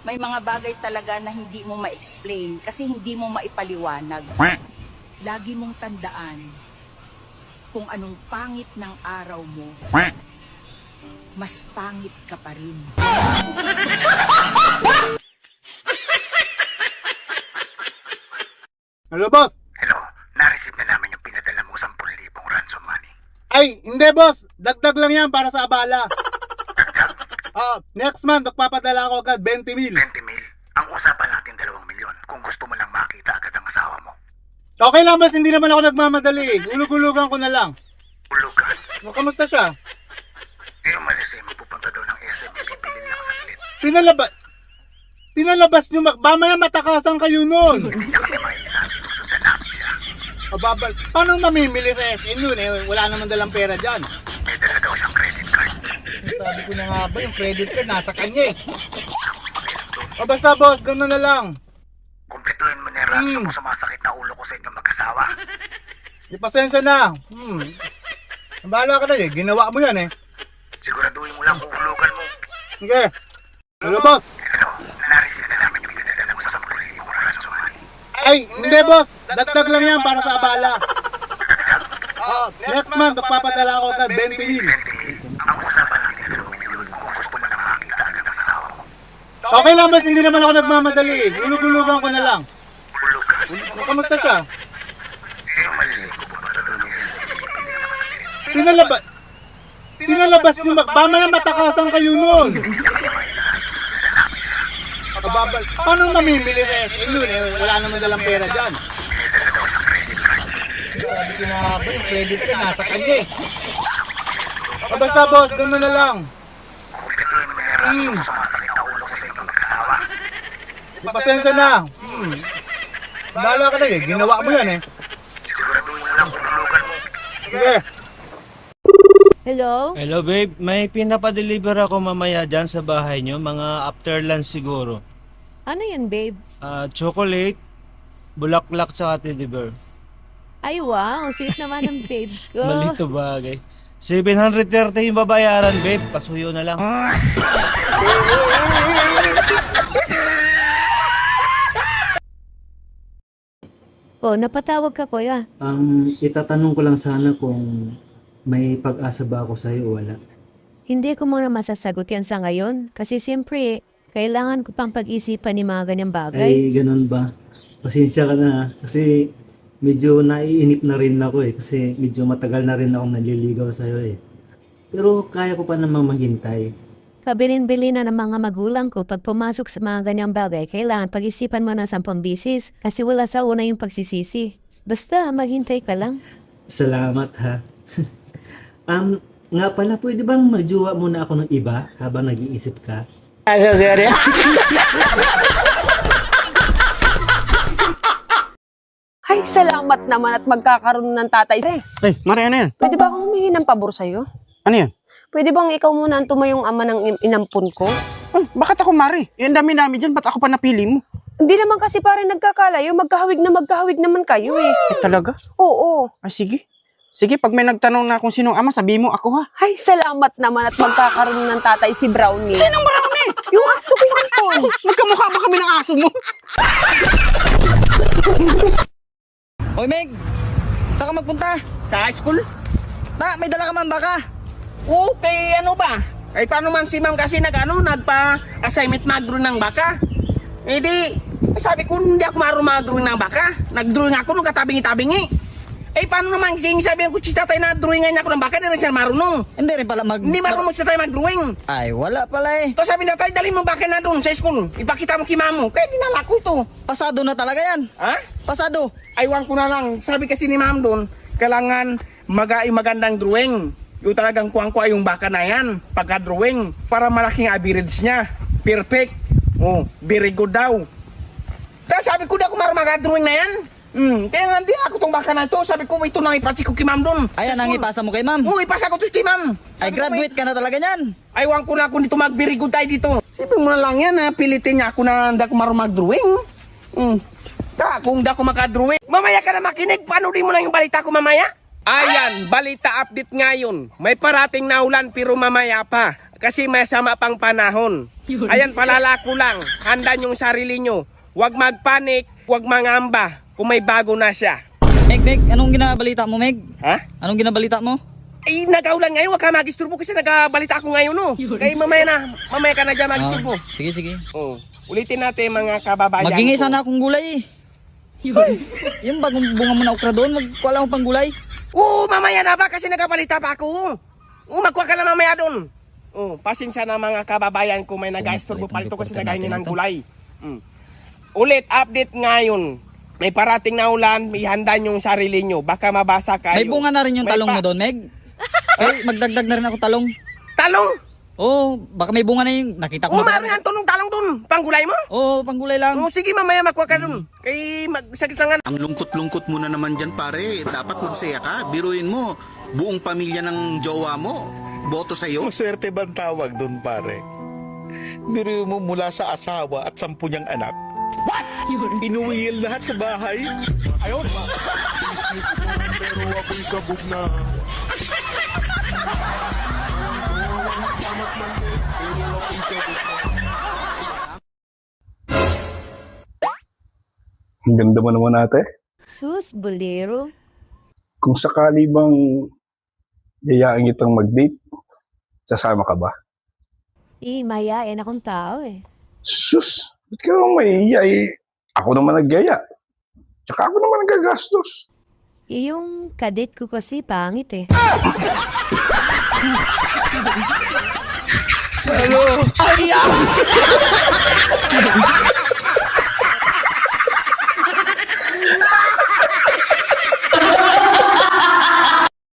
May mga bagay talaga na hindi mo ma-explain kasi hindi mo maipaliwanag. Lagi mong tandaan kung anong pangit ng araw mo, mas pangit ka pa rin. Hello, boss. Hello, na-receive na namin yung pinadala mo 10,000 ransom money. Ay, hindi, boss. Dagdag lang yan para sa abala. Next month, magpapadala ako agad 20 mil. 20 mil. Ang usapan natin 2 milyon kung gusto mo lang makita agad ang asawa mo. Okay lang, boss. Hindi naman ako nagmamadali. Ulug-ulugan ko na lang. Ulugan. Kamusta siya? Eh, umalis eh. Magpupunta daw ng SM. Pipili lang saglit. Pinalabas nyo. Mamaya matakasan kayo nun. Hindi niya kami maisa. Sinusundan namin siya. Paano mamimili sa SM yun? Wala naman dalang pera dyan. May dala daw siyang credit card. Sabi ko na nga ba, yung credit card nasa kanya eh. Basta, boss. Gano'n na lang. Kumpletuhin mo na yung ransom mo, sumasakit na ulo ko sa inyong mag-asawa. Di pasensya na. Bahala ka na eh. Ginawa mo yan eh. Siguraduhin mo lang kung ulugan mo. Okay. Hello, boss. Hello, na-receive na namin yung pinadala mo 10,000 ransom money. Ay, hindi, boss. Dagdag lang yan para sa abala. Next month, magpapadala ako agad 20 mil. 20 mil. Ang usapan natin 2 milyon kung gusto mo lang makita agad ang asawa mo. Okay lang, boss. Hindi naman ako nagmamadali. Ulug-ulugan ko na lang. Ulugan. Kamusta siya? Eh, umalis eh. Pupunta daw ng SM. Pipili lang saglit. Pinalabas nyo. Mamaya matakasan kayo nun. Paano mamimili sa SM yun? Wala naman dalang pera dyan. May dala daw siyang credit card. Sabi ko na nga ba, yung credit card nasa kanya eh. Basta, boss. Gano'n na lang. Kumpletuhin mo na yung ransom mo, sumasakit na ulo ko sa inyong mag-asawa. Di pasensya na. Bahala ka na eh. Ginawa mo yan eh. Siguraduhin mo lang kung ulugan mo. Sige. Hello? Hello babe, may pinapadeliver ako mamaya dyan sa bahay nyo, mga after lunch siguro. Ano yan, babe? Chocolate, bulaklak sa teddy bear. Ay, wow. Sweet naman ng babe ko. Malito bagay. 730 yung babayaran babe, pasuyo na lang. Oh, napatawag ka, kuya. Itatanong ko lang sana kung may pag-asa ba ako sa'yo o wala. Hindi ko muna masasagot yan sa ngayon. Kasi siyempre, kailangan ko pang pag-isipan ni mga ganyang bagay. Ay, ganun ba? Pasensya ka na kasi medyo naiinip na rin ako eh. Kasi medyo matagal na rin akong naliligaw sa'yo eh. Pero kaya ko pa namang maghintay. Kabilin-bilin na ng mga magulang ko pag pumasok sa mga ganyang bagay, kailangan pag-isipan mo ng 10 bisis kasi wala sa una yung pagsisisi. Basta, maghintay ka lang. Salamat ha. Nga pala, pwede bang magjowa muna ako ng iba habang nag-iisip ka? Ay, salamat naman at magkakaroon ng tatay. Ay, Mari, ano yan? Pwede ba akong humingi ng pabor sa'yo? Ano yan? Pwede bang ikaw muna ang tumayong ama ng inampun ko? Bakit ako, Mari? Yung dami-dami dyan, ba't ako pa napili mo? Hindi naman kasi parang nagkakalayo, magkahawig naman kayo eh. Talaga? Oo. Ay, sige. Sige, pag may nagtanong na kung sinong ama, sabihin mo ako ha. Ay, salamat naman at magkakaroon ng tatay si Brownie. Sinong marami? Yung aso ko yun. Magkamukha ba kami ng aso mo? Hoy Meg, saan ka magpunta? Sa high school? May dala ka man baka? Okay, ano ba? Ay, paano man si ma'am kasi nagpa-assignment mag-drawing ng baka? Eh di, sabi ko hindi ako marunong mag-drawing ng baka. Nag-drawing ako nung katabingi-tabingi. Eh, paano naman kaya sabi ko si tatay na drawingan niya ako ng baka, hindi rin siya marunong. Hindi rin pala Hindi marunong si tatay mag-drawing. Ay, wala pala eh. To sabi na tayo, dali mo baka na doon sa school. Ipakita mo kay mamo. Kaya dinala ko to. Pasado na talaga yan. Ha? Pasado. Aywan ko na lang. Sabi kasi ni ma'am doon, kailangan magandang drawing. Yung talagang kuwang-kuwa yung baka na yan, pagka-drawing, para malaking average niya. Perfect. Oh, very good daw. Tapos sabi ko, di ako marunong mag-drawing na yan. Kaya nga di ako tong baka na ito. Sabi ko, ito na ipasi ko kay ma'am doon. Ayan ang ipasa mo kay ma'am. Oo, ipasa ko to kay ma'am. Ay, graduate ka na talaga niyan. Aywan ko na ako dito mag-very good tayo dito. Sabi mo na lang yan, ha? Pilitin niya ako na hindi ako marunong mag-drawing. Kung hindi ako makadrawing. Mamaya ka na makinig, paano di mo lang yung balita ko mamaya? Ayan, balita update ngayon. May parating na ulan pero mamaya pa. kasi masama pang panahon. Ayan, palalako lang. Handa yung sarili nyo. Huwag magpanik, huwag mangamba kung may bago na siya. Meg, anong ginabalita mo, Meg? Ha? Anong ginabalita mo? Eh, nagaulan ngayon, huwag ka magisturbo kasi nagabalita ako ngayon, no? Kaya mamaya ka na dyan magisturbo. Sige. Oh, ulitin natin mga kababayan Maghingi ko. sana akong gulay eh. Yung bagong bunga mo na okra doon, magkuha lang akong pang gulay. Oo, mamaya na ba kasi nagabalita pa ako. Oo, magkuha ka lang mamaya doon. Oh, pasensya na mga kababayan ko may nag-isturbo pa ito kasi naghahingi ng gulay. Ulit, update ngayon. May parating na ulan, may handa yung sarili nyo. Baka mabasa kayo. May bunga na rin yung May talong pa- mo doon, Meg. Ay, magdagdag na rin ako talong. Talong? Oo, baka may bunga na yung nakita ko. Oo, maaaring ang tulong talong doon. Panggulay mo? Oo, panggulay lang. Oo, sige, mamaya makuha ka doon. Kay magsakit lang nga. Ang lungkot-lungkot mo na naman dyan, pare. Dapat magsaya ka. Biruin mo, buong pamilya ng jowa mo. Boto sa'yo. Maswerte bang tawag doon, pare? Biro mo mula sa asawa at 10 niyang anak. What? Inuwil lahat sa bahay. Ayun. Pero ako'y kabog na. Ang ganda mo naman ate. Sus, bolero. Kung sakali bang yayain itong mag-date, sasama ka ba? Mayayain akong tao eh. Sus! Ba't ka naman mahihiya eh? Ako naman nagyaya. Tsaka ako naman nagagastos. Yung kadit ko kasi pangit eh.